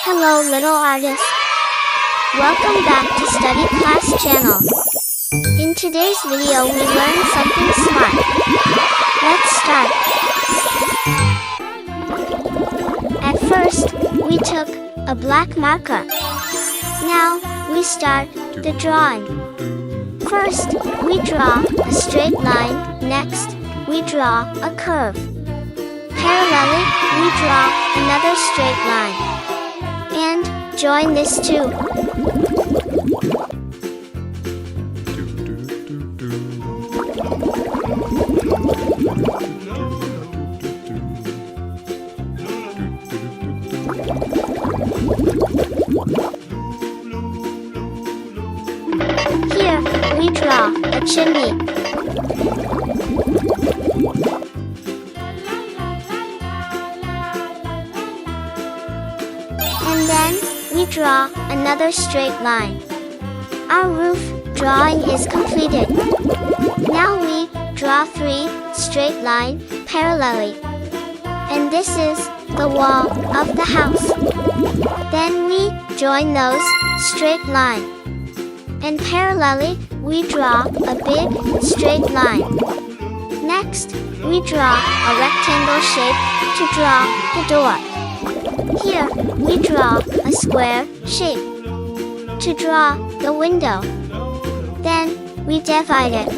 Hello little artists. Welcome back to Study Class channel. In today's video we learn something smart. Let's start. At first, we took a black marker. Now, we start the drawing. First, we draw a straight line. Next, we draw a curve. Parallelly, we draw another straight line. And join this too. Here, we draw a chimney. And then, we draw another straight line. Our roof drawing is completed. Now we draw 3 straight lines parallelly. And this is the wall of the house. Then we join those straight lines. And parallelly, we draw a big straight line. Next, we draw a rectangle shape to draw the door. Here, we draw a square shape to draw the window. Then, we divide it.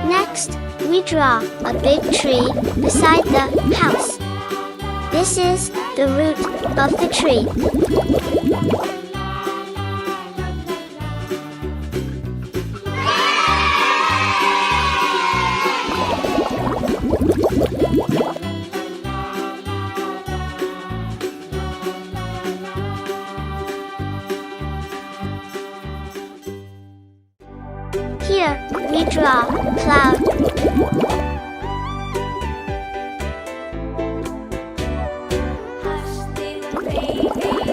Next, we draw a big tree beside the house. This is the root of the tree. Here, we draw a cloud.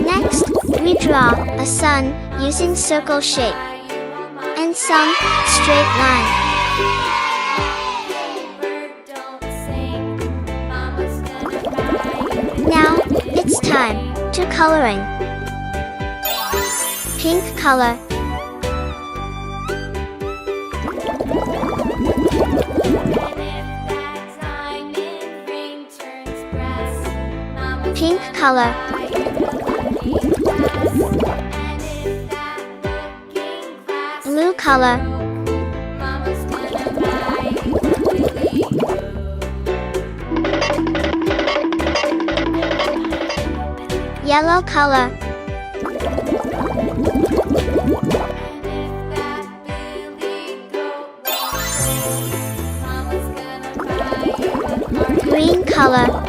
Next, we draw a sun using circle shape and some straight line. Now, it's time to coloring. Pink color. Pink color. Blue color. Yellow color. Green color.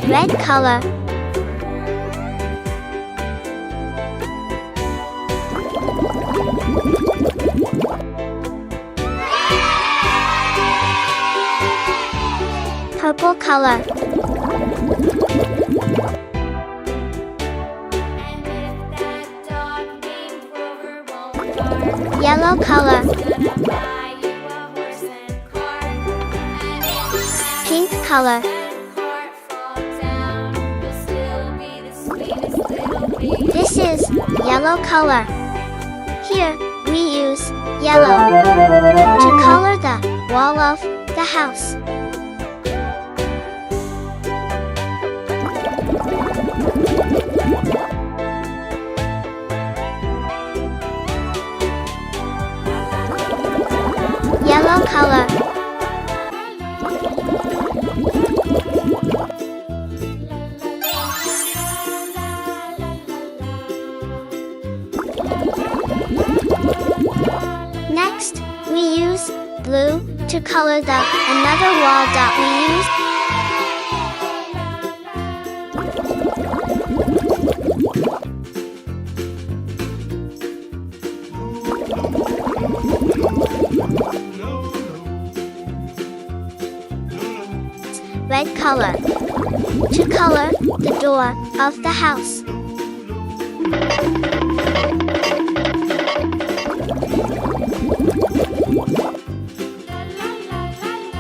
Red color. Purple color. Yellow color. Pink color. This is yellow color. Here, we use yellow to color the wall of the house. Yellow color. Next, we use blue to color the another wall that we used. red color to color the door of the house.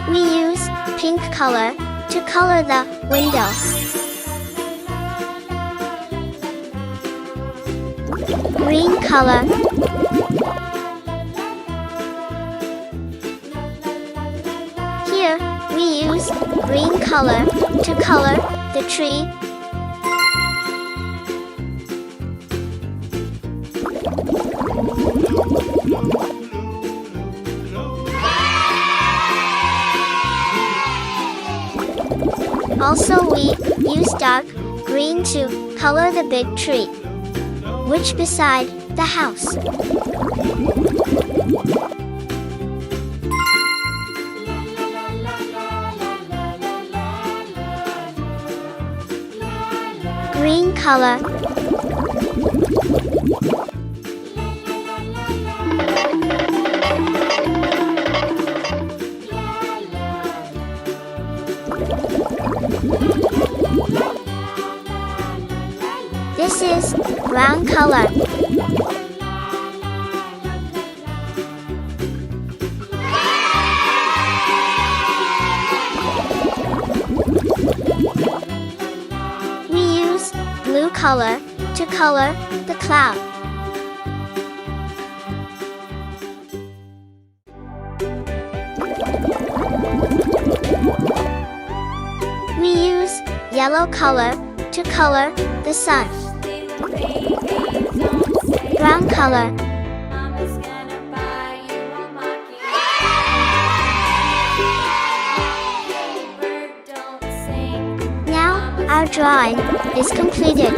We use pink color to color the window. Green color. Here, we use green color to color the tree. Also, we use dark green to color the big tree, which beside the house. Green color. This is brown color. We use blue color to color the cloud. We use yellow color to color the sun. Brown color. Now our drawing is completed.